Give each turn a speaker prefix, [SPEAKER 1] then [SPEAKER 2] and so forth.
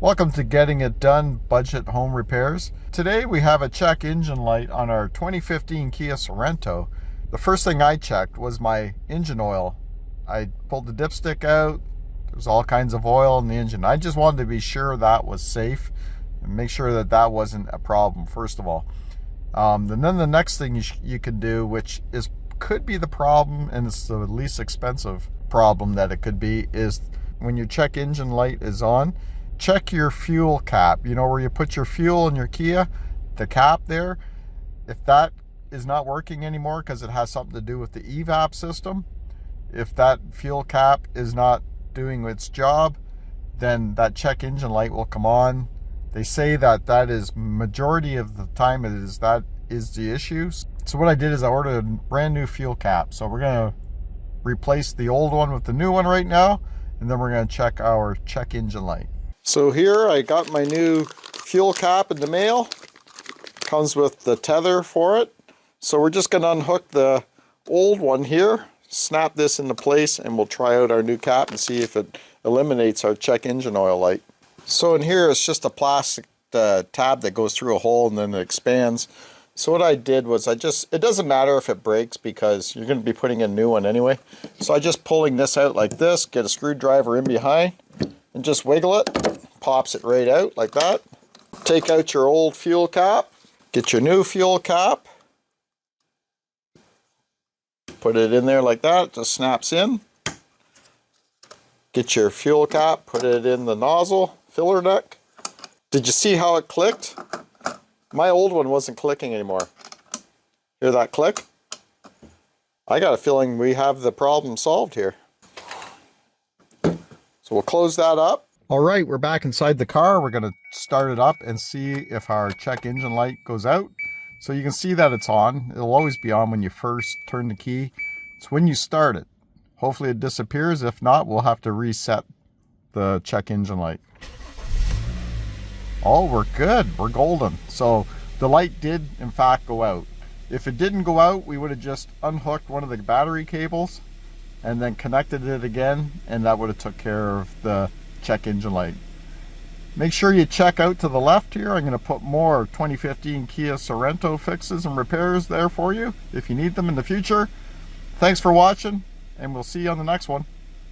[SPEAKER 1] Welcome to Getting It Done Budget Home Repairs. Today we have a check engine light on our 2015 Kia Sorento. The first thing I checked was my engine oil. I pulled the dipstick out. There's all kinds of oil in the engine. I just wanted to be sure that was safe and make sure that that wasn't a problem, first of all. And then the next thing you can do, which could be the problem, and it's the least expensive problem that it could be, is when your check engine light is on, check your fuel cap. You know where you put your fuel in your Kia, the cap there. If that is not working anymore because it has something to do with the evap system, if that fuel cap is not doing its job, then that check engine light will come on. They say that is majority of the time that is the issue. So what I did is I ordered a brand new fuel cap. So we're gonna replace the old one with the new one right now, and then we're gonna check our check engine light. So here I got my new fuel cap in the mail. Comes with the tether for it. So we're just gonna unhook the old one here, snap this into place, and we'll try out our new cap and see if it eliminates our check engine oil light. So in here it's just a plastic tab that goes through a hole and then it expands. So what I did was it doesn't matter if it breaks because you're going to be putting in a new one anyway. So I just pulling this out like this, get a screwdriver in behind and just wiggle it, pops it right out like that. Take out your old fuel cap, get your new fuel cap, put it in there like that, it just snaps in. Get your fuel cap, put it in the nozzle, filler neck. Did you see how it clicked? My old one wasn't clicking anymore. Hear that click? I got a feeling we have the problem solved here. So we'll close that up. All right, we're back inside the car. We're gonna start it up and see if our check engine light goes out. So you can see that it's on. It'll always be on when you first turn the key. It's when you start it. Hopefully it disappears. If not, we'll have to reset the check engine light. Oh, we're good. We're golden. So the light did, in fact, go out. If it didn't go out, we would have just unhooked one of the battery cables and then connected it again, and that would have took care of the check engine light. Make sure you check out to the left here. I'm going to put more 2015 Kia Sorento fixes and repairs there for you if you need them in the future. Thanks for watching, and we'll see you on the next one.